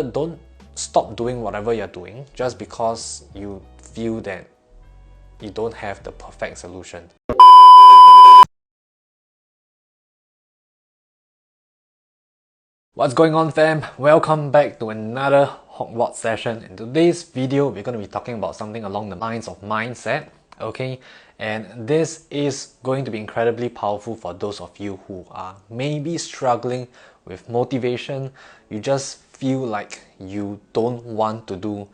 Don't stop doing whatever you're doing just because you feel that you don't have the perfect solution. What's going on, fam? Welcome back to another Hock session. In today's video, we're going to be talking about something along the lines of mindset, okay? And this is going to be incredibly powerful for those of you who are maybe struggling with motivation. You just feel like you don't want to do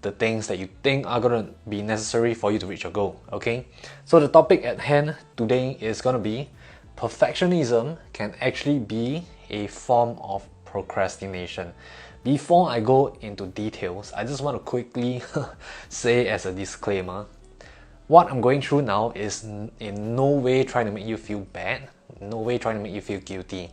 the things that you think are going to be necessary for you to reach your goal, okay? So the topic at hand today is going to be perfectionism can actually be a form of procrastination. Before I go into details, I just want to quickly say as a disclaimer, what I'm going through now is in no way trying to make you feel bad, no way trying to make you feel guilty.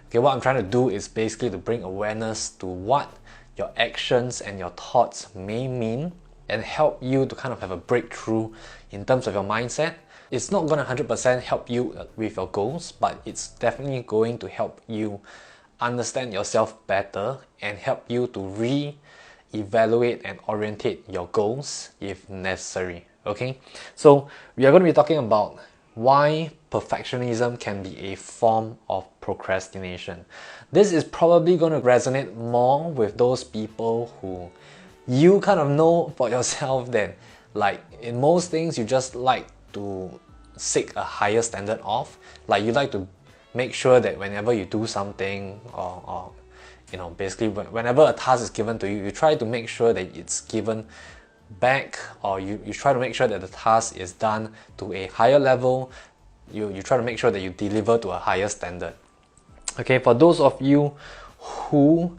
Okay, what I'm trying to do is basically to bring awareness to what your actions and your thoughts may mean and help you to kind of have a breakthrough in terms of your mindset. It's not going to 100% help you with your goals, but it's definitely going to help you understand yourself better and help you to re-evaluate and orientate your goals if necessary. Okay, so we are going to be talking about why perfectionism can be a form of procrastination. This is probably going to resonate more with those people who you kind of know for yourself that, like, in most things you just like to seek a higher standard of. Like, you like to make sure that whenever you do something or you know, basically whenever a task is given to you, you try to make sure that it's given back, or you try to make sure that the task is done to a higher level. You try to make sure that you deliver to a higher standard. Okay, for those of you who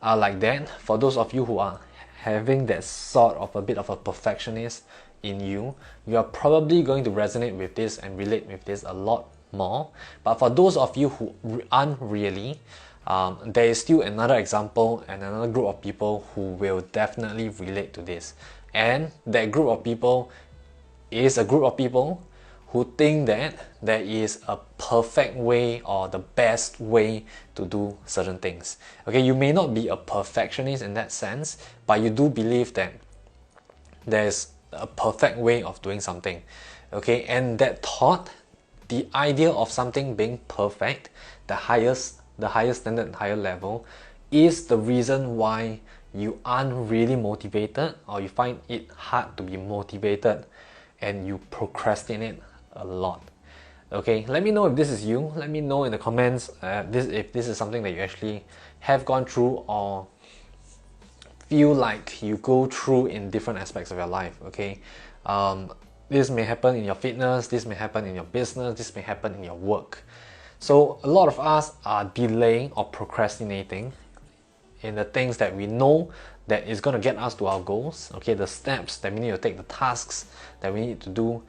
are like that, for those of you who are having that sort of a bit of a perfectionist in you, you are probably going to resonate with this and relate with this a lot more. But for those of you who aren't really, there is still another example and another group of people who will definitely relate to this. And that group of people is a group of people who think that there is a perfect way or the best way to do certain things. Okay, you may not be a perfectionist in that sense, but you do believe that there's a perfect way of doing something. Okay, and that thought, the idea of something being perfect, the highest standard and higher level, is the reason why you aren't really motivated, or you find it hard to be motivated and you procrastinate a lot. Okay, let me know if this is you. Let me know in the comments if this is something that you actually have gone through or feel like you go through in different aspects of your life. Okay, this may happen in your fitness, this may happen in your business, this may happen in your work. So a lot of us are delaying or procrastinating in the things that we know that is going to get us to our goals. Okay, the steps that we need to take, the tasks that we need to do,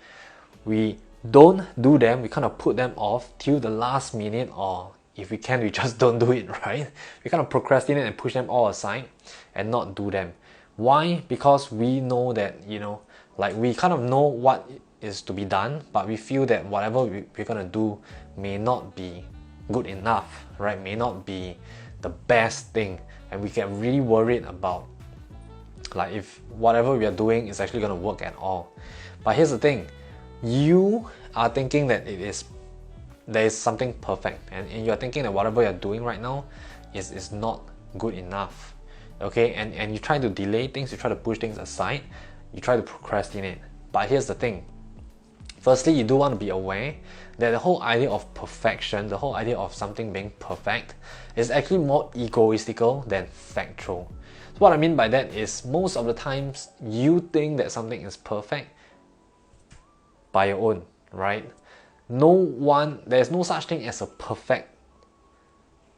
we don't do them. We kind of put them off till the last minute, or if we can, we just don't do it, right? We kind of procrastinate and push them all aside and not do them. Why? Because we know that, you know, like, we kind of know what is to be done, but we feel that whatever we're gonna do may not be good enough, right? May not be the best thing, and we get really worried about, like, if whatever we are doing is actually gonna work at all. But here's the thing, you are thinking that there is something perfect, and you're thinking that whatever you're doing right now is not good enough. Okay, and you try to delay things, you try to push things aside, you try to procrastinate. But here's the thing, firstly, you do want to be aware that the whole idea of perfection, the whole idea of something being perfect, is actually more egoistical than factual. So what I mean by that is, most of the times you think that something is perfect by your own, right? There's no such thing as a perfect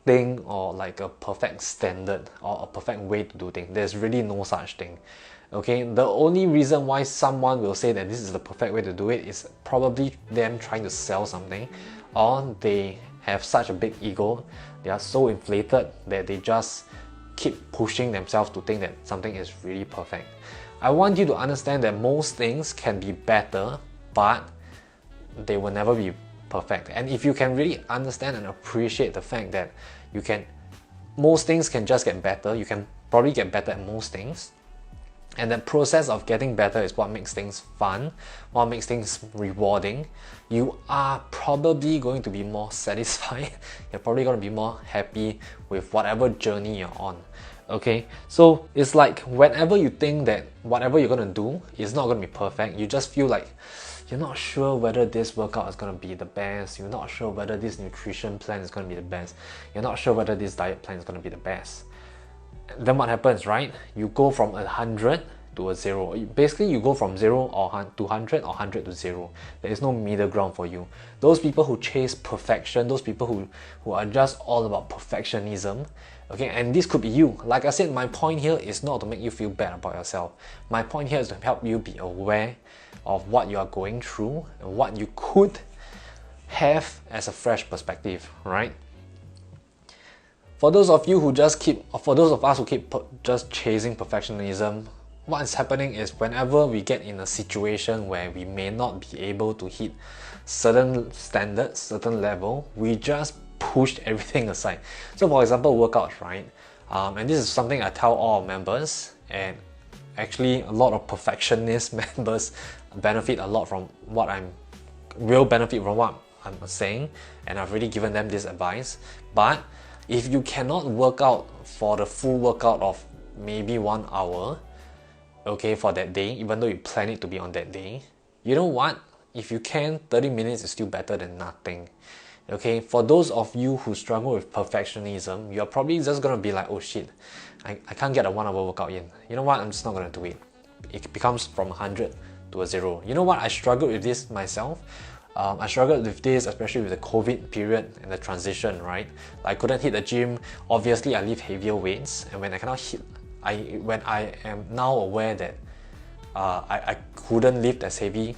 thing, or like a perfect standard or a perfect way to do things. There's really no such thing. Okay, the only reason why someone will say that this is the perfect way to do it is probably them trying to sell something, or they have such a big ego, they are so inflated that they just keep pushing themselves to think that something is really perfect. I want you to understand that most things can be better, but they will never be perfect. And if you can really understand and appreciate the fact that most things can just get better, you can probably get better at most things. And that process of getting better is what makes things fun, what makes things rewarding. You are probably going to be more satisfied. You're probably going to be more happy with whatever journey you're on. Okay, so it's like whenever you think that whatever you're going to do is not going to be perfect, you just feel like you're not sure whether this workout is going to be the best, you're not sure whether this nutrition plan is going to be the best, you're not sure whether this diet plan is going to be the best. Then what happens, right? You go from 100 to a 0. Basically, you go from 0 to 100 or 100 to 0. There is no middle ground for you. Those people who chase perfection, those people who are just all about perfectionism, okay, and this could be you. Like I said, my point here is not to make you feel bad about yourself. My point here is to help you be aware of what you are going through and what you could have as a fresh perspective, right? For those of you who for those of us who keep just chasing perfectionism, what is happening is whenever we get in a situation where we may not be able to hit certain standards, certain level, we just pushed everything aside. So for example, workouts, right? And this is something I tell all our members, and actually a lot of perfectionist members benefit a lot from what I'm saying, and I've already given them this advice. But if you cannot work out for the full workout of maybe 1 hour, okay, for that day, even though you plan it to be on that day, you know what? If you can, 30 minutes is still better than nothing. Okay, for those of you who struggle with perfectionism, you're probably just gonna be like, oh shit, I can't get a 1 hour workout in. You know what? I'm just not gonna do it. It becomes from 100 to a 0. You know what? I struggled with this myself. I struggled with this, especially with the COVID period and the transition, right? I couldn't hit the gym. Obviously, I lift heavier weights, and when I cannot hit, when I am now aware that I couldn't lift as heavy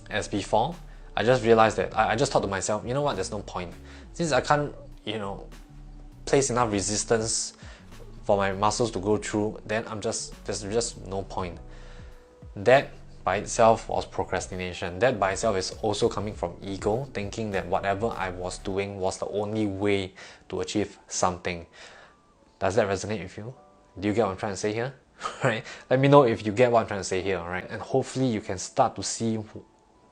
as before, I just realized that I just thought to myself, you know what? There's no point. Since I can't, place enough resistance for my muscles to go through, then there's just no point. That by itself was procrastination. That by itself is also coming from ego, thinking that whatever I was doing was the only way to achieve something. Does that resonate with you? Do you get what I'm trying to say here? Right? Let me know if you get what I'm trying to say here, right? And hopefully you can start to see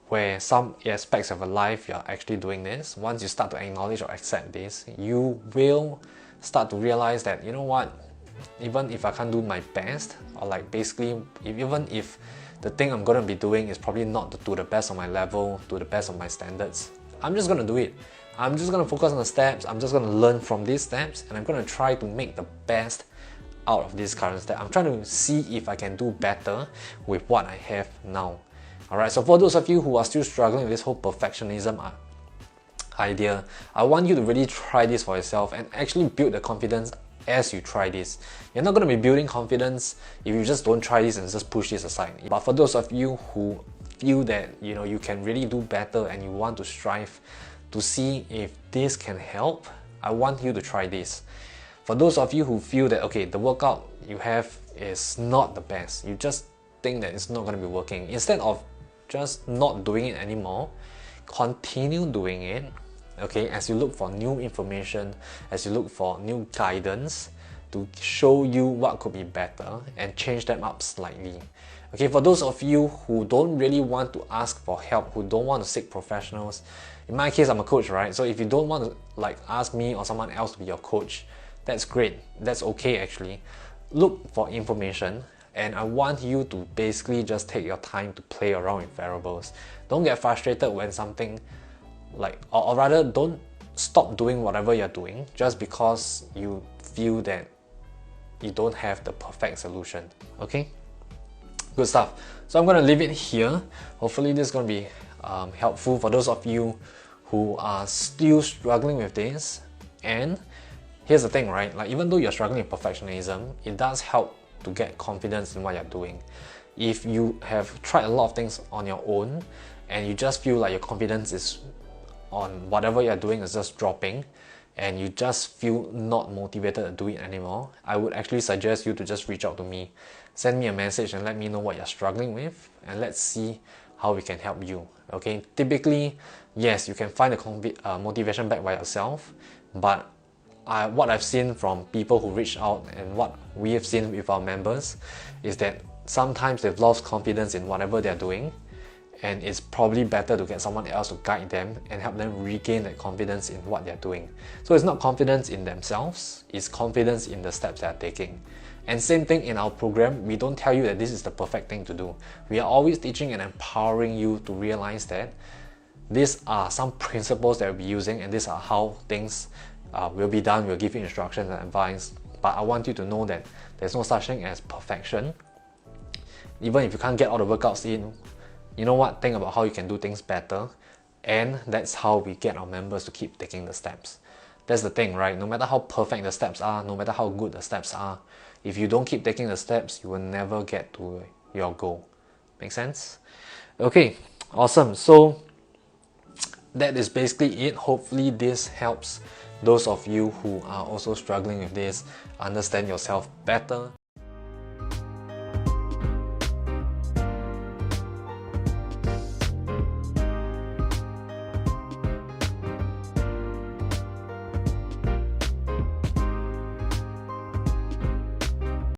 where some aspects of your life you're actually doing this. Once you start to acknowledge or accept this, you will start to realize that, you know what, even if I can't do my best, or like basically, even if the thing I'm going to be doing is probably not to the best of my level, to the best of my standards, I'm just going to do it. I'm just going to focus on the steps, I'm just going to learn from these steps, and I'm going to try to make the best out of this current step. I'm trying to see if I can do better with what I have now. Alright, so for those of you who are still struggling with this whole perfectionism idea, I want you to really try this for yourself and actually build the confidence as you try this. You're not going to be building confidence if you just don't try this and just push this aside. But for those of you who feel that you can really do better and you want to strive to see if this can help, I want you to try this. For those of you who feel that, okay, the workout you have is not the best, you just think that it's not going to be working, instead of just not doing it anymore, continue doing it. Okay, as you look for new information, as you look for new guidance to show you what could be better and change them up slightly. Okay, for those of you who don't really want to ask for help, who don't want to seek professionals, in my case I'm a coach, right? So if you don't want to ask me or someone else to be your coach, that's great, that's okay actually. Look for information, and I want you to basically just take your time to play around with variables. Don't get frustrated when something or rather, don't stop doing whatever you're doing just because you feel that you don't have the perfect solution. Okay, good stuff. So I'm going to leave it here. Hopefully this is going to be helpful for those of you who are still struggling with this. And here's the thing, right? Even though you're struggling with perfectionism, it does help to get confidence in what you're doing. If you have tried a lot of things on your own and you just feel like your confidence is on whatever you're doing is just dropping, and you just feel not motivated to do it anymore, I would actually suggest you to just reach out to me. Send me a message and let me know what you're struggling with, and let's see how we can help you. Okay, typically, yes, you can find the motivation back by yourself, but what I've seen from people who reach out and what we have seen with our members is that sometimes they've lost confidence in whatever they're doing, and it's probably better to get someone else to guide them and help them regain that confidence in what they're doing. So it's not confidence in themselves, it's confidence in the steps they're taking. And same thing in our program, we don't tell you that this is the perfect thing to do. We are always teaching and empowering you to realize that these are some principles that we'll be using, and these are how things will be done. We'll give you instructions and advice, but I want you to know that there's no such thing as perfection. Even if you can't get all the workouts in, you know what, think about how you can do things better, and that's how we get our members to keep taking the steps. That's the thing, right? No matter how perfect the steps are, no matter how good the steps are, if you don't keep taking the steps, you will never get to your goal. Make sense? Okay, awesome. So that is basically it. Hopefully this helps those of you who are also struggling with this understand yourself better.